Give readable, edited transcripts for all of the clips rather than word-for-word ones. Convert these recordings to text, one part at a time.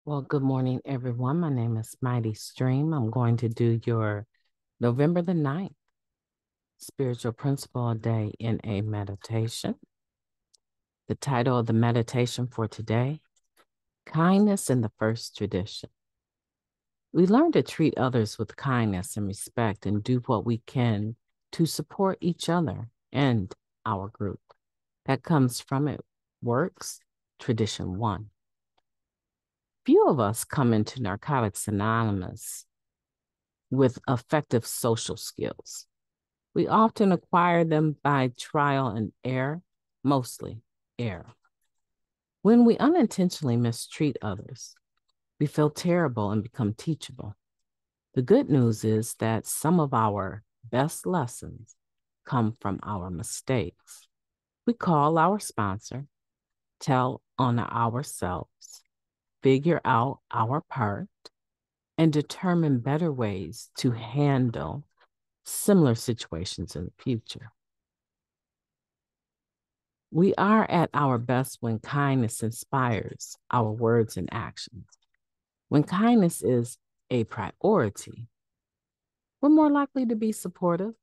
Well, good morning, everyone. My name is MightyStream. I'm going to do your November the 9th Spiritual Principle Day in a meditation. The title of the meditation for today, Kindness in the First Tradition. We learn to treat others with kindness and respect and do what we can to support each other and our group. That comes from it works, tradition 1. Few of us come into Narcotics Anonymous with effective social skills. We often acquire them by trial and error, mostly error. When we unintentionally mistreat others, we feel terrible and become teachable. The good news is that some of our best lessons come from our mistakes. We call our sponsor, tell on ourselves, figure out our part, and determine better ways to handle similar situations in the future. We are at our best when kindness inspires our words and actions. When kindness is a priority, we're more likely to be supportive,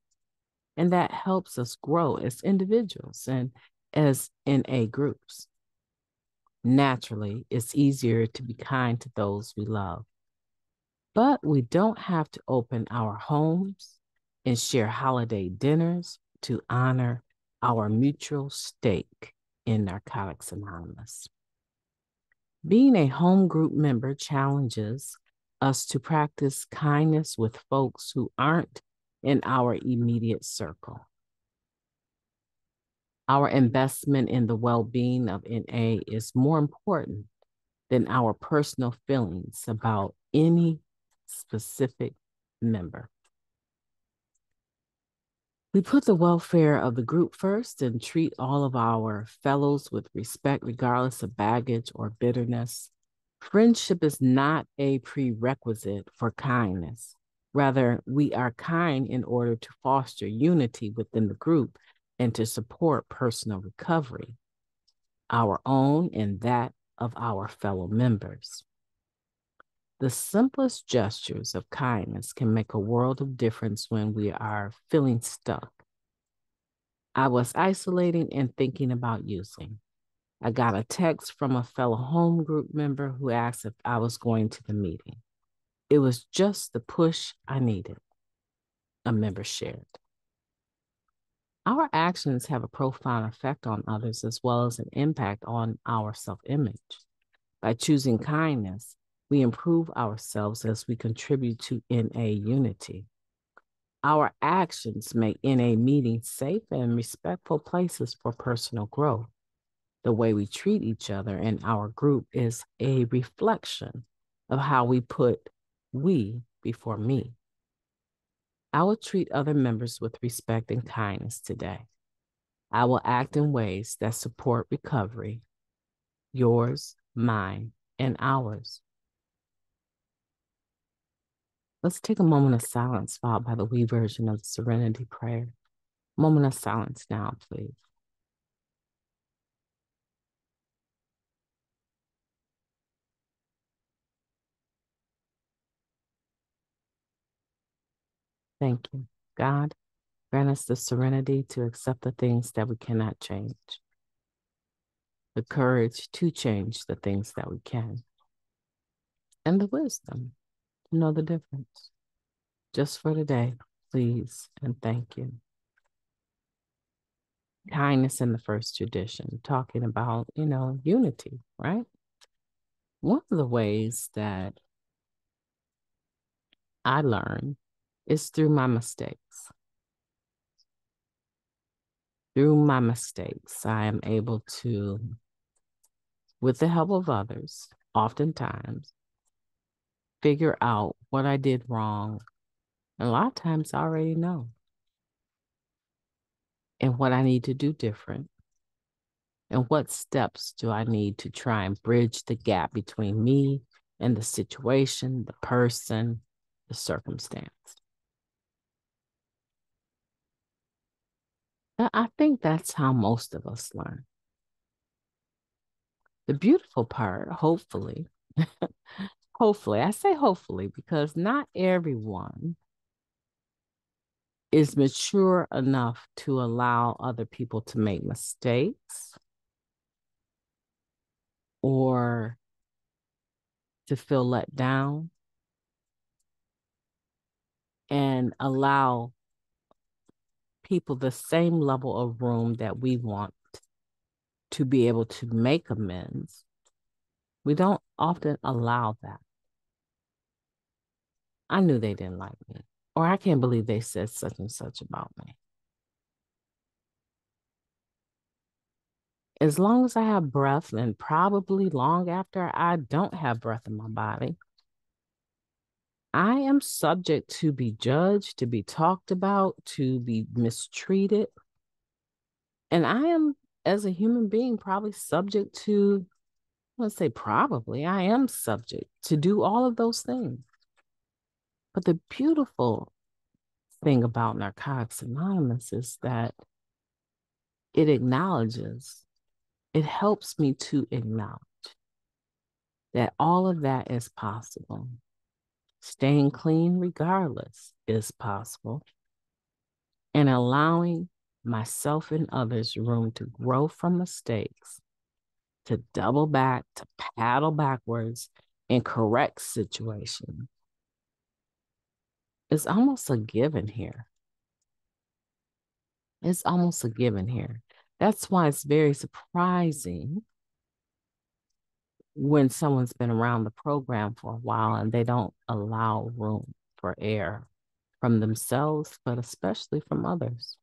and that helps us grow as individuals and as NA groups. Naturally, it's easier to be kind to those we love, but we don't have to open our homes and share holiday dinners to honor our mutual stake in Narcotics Anonymous. Being a home group member challenges us to practice kindness with folks who aren't in our immediate circle. Our investment in the well-being of NA is more important than our personal feelings about any specific member. We put the welfare of the group first and treat all of our fellows with respect, regardless of baggage or bitterness. Friendship is not a prerequisite for kindness. Rather, we are kind in order to foster unity within the group and to support personal recovery, our own and that of our fellow members. The simplest gestures of kindness can make a world of difference when we are feeling stuck. I was isolating and thinking about using. I got a text from a fellow home group member who asked if I was going to the meeting. It was just the push I needed, a member shared. Our actions have a profound effect on others as well as an impact on our self-image. By choosing kindness, we improve ourselves as we contribute to NA unity. Our actions make NA meetings safe and respectful places for personal growth. The way we treat each other in our group is a reflection of how we put we before me. I will treat other members with respect and kindness today. I will act in ways that support recovery, yours, mine, and ours. Let's take a moment of silence followed by the we version of the Serenity Prayer. Moment of silence now, please. Thank you. God, grant us the serenity to accept the things that we cannot change, the courage to change the things that we can, and the wisdom to know the difference. Just for today, please and thank you. Kindness in the first tradition, talking about, unity, right? One of the ways that I learn is through my mistakes. Through my mistakes, I am able to, with the help of others, oftentimes, figure out what I did wrong. And a lot of times I already know. And what I need to do different. And what steps do I need to try and bridge the gap between me and the situation, the person, the circumstance. I think that's how most of us learn. The beautiful part, hopefully, Hopefully, I say hopefully because not everyone is mature enough to allow other people to make mistakes or to feel let down and allow people the same level of room that we want to be able to make amends. We don't often allow that. I knew they didn't like me, or I can't believe they said such and such about me. As long as I have breath, and probably long after I don't have breath in my body, I am subject to be judged, to be talked about, to be mistreated. And I am, as a human being, probably subject to, let's say probably, I am subject to do all of those things. But the beautiful thing about Narcotics Anonymous is that it acknowledges, it helps me to acknowledge that all of that is possible. Staying clean regardless is possible. And allowing myself and others room to grow from mistakes, to double back, to paddle backwards and correct situations. It's almost a given here. It's almost a given here. That's why it's very surprising when someone's been around the program for a while and they don't allow room for air from themselves, but especially from others.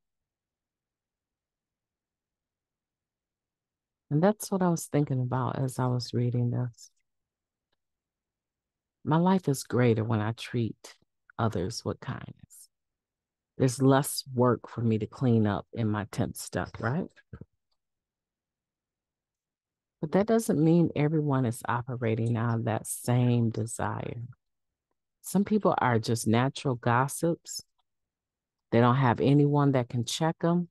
And that's what I was thinking about as I was reading this. My life is greater when I treat others with kindness. There's less work for me to clean up in my 10th step, right? But that doesn't mean everyone is operating out of that same desire. Some people are just natural gossips. They don't have anyone that can check them.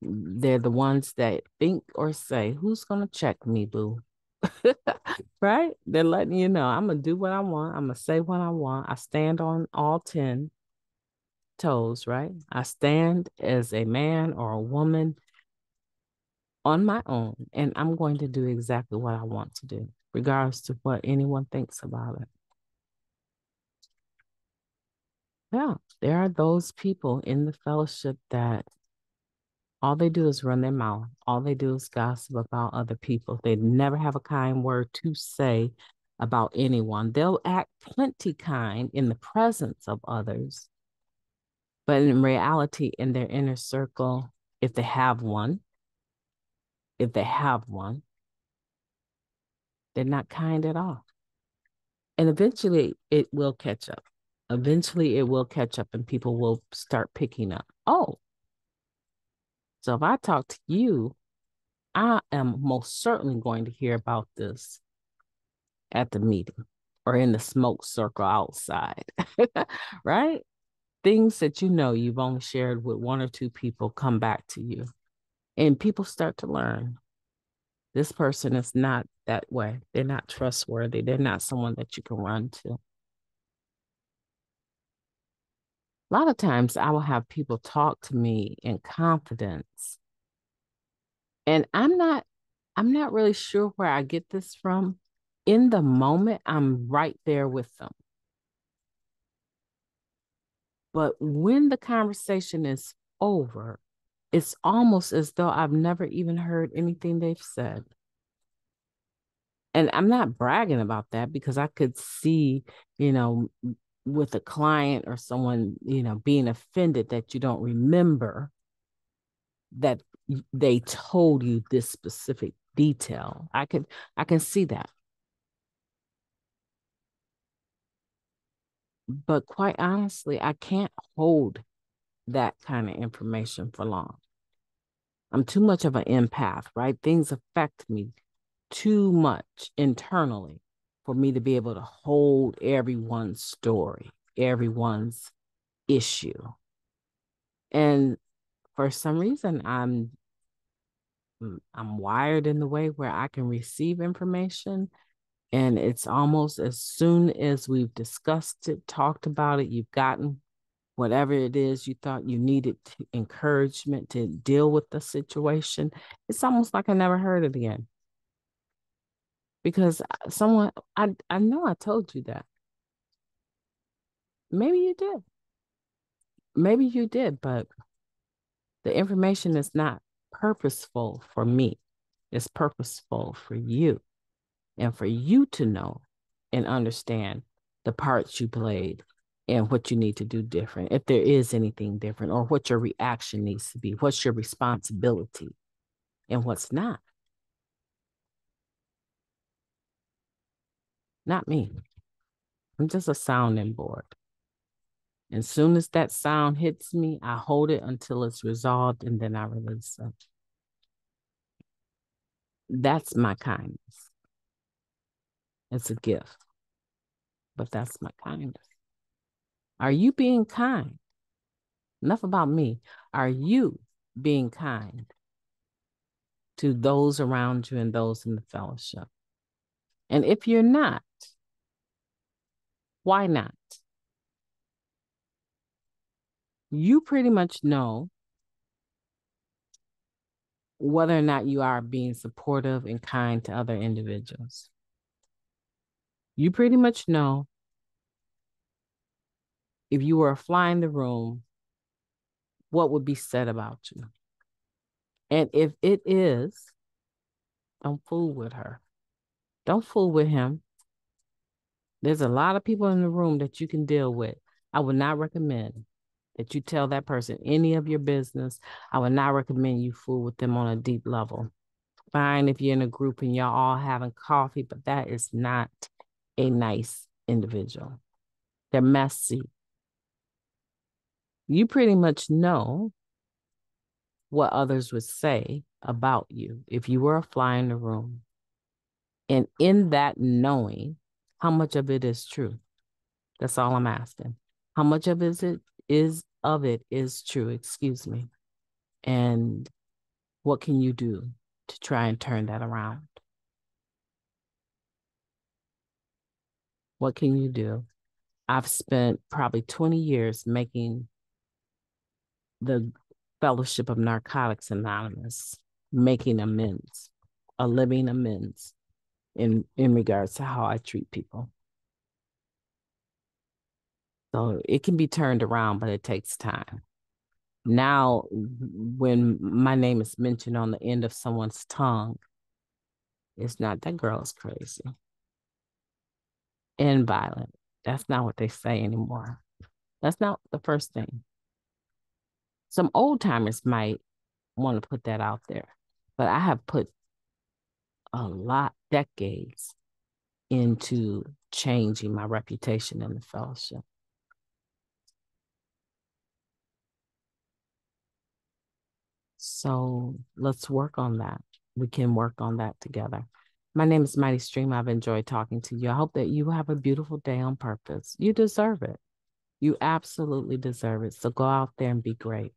They're the ones that think or say, who's going to check me, boo? Right? They're letting you know, I'm going to do what I want. I'm going to say what I want. I stand on all 10 toes, right? I stand as a man or a woman on my own, and I'm going to do exactly what I want to do, regardless to what anyone thinks about it. Yeah, there are those people in the fellowship that all they do is run their mouth. All they do is gossip about other people. They never have a kind word to say about anyone. They'll act plenty kind in the presence of others, but in reality, in their inner circle, if they have one, if they have one, they're not kind at all. And eventually it will catch up. Eventually it will catch up and people will start picking up. Oh, so if I talk to you, I am most certainly going to hear about this at the meeting or in the smoke circle outside, right? Things that you know you've only shared with one or two people come back to you. And people start to learn this person is not that way. They're not trustworthy. They're not someone that you can run to. A lot of times I will have people talk to me in confidence. And I'm not really sure where I get this from. In the moment, I'm right there with them. But when the conversation is over, it's almost as though I've never even heard anything they've said. And I'm not bragging about that because I could see, you know, with a client or someone, being offended that you don't remember that they told you this specific detail. I can see that. But quite honestly, I can't hold that kind of information for long. I'm too much of an empath, right? Things affect me too much internally for me to be able to hold everyone's story, everyone's issue. And for some reason, I'm wired in the way where I can receive information And it's almost as soon as we've discussed it, talked about it, you've gotten whatever it is you thought you needed encouragement to deal with the situation. It's almost like I never heard it again. Because I know I told you that. Maybe you did. Maybe you did, but the information is not purposeful for me. It's purposeful for you and for you to know and understand the parts you played and what you need to do different, if there is anything different, or what your reaction needs to be, what's your responsibility and what's not. Not me. I'm just a sounding board. As soon as that sound hits me, I hold it until it's resolved and then I release it. That's my kindness. It's a gift, but that's my kindness. Are you being kind? Enough about me. Are you being kind to those around you and those in the fellowship? And if you're not, why not? You pretty much know whether or not you are being supportive and kind to other individuals. You pretty much know if you were a fly in the room, what would be said about you. And if it is, don't fool with her. Don't fool with him. There's a lot of people in the room that you can deal with. I would not recommend that you tell that person any of your business. I would not recommend you fool with them on a deep level. Fine if you're in a group and y'all all having coffee, but that is not a nice individual. They're messy. You pretty much know what others would say about you if you were a fly in the room. And in that knowing, how much of it is true? That's all I'm asking. How much of it is true, excuse me. And what can you do to try and turn that around? What can you do? I've spent probably 20 years making the Fellowship of Narcotics Anonymous, making amends, a living amends in regards to how I treat people. So it can be turned around, but it takes time. Now, when my name is mentioned on the end of someone's tongue, it's not that girl is crazy and violent. That's not what they say anymore. That's not the first thing. Some old timers might want to put that out there, but I have put a lot, decades, into changing my reputation in the fellowship. So let's work on that. We can work on that together. My name is Mighty Stream. I've enjoyed talking to you. I hope that you have a beautiful day on purpose. You deserve it. You absolutely deserve it. So go out there and be great.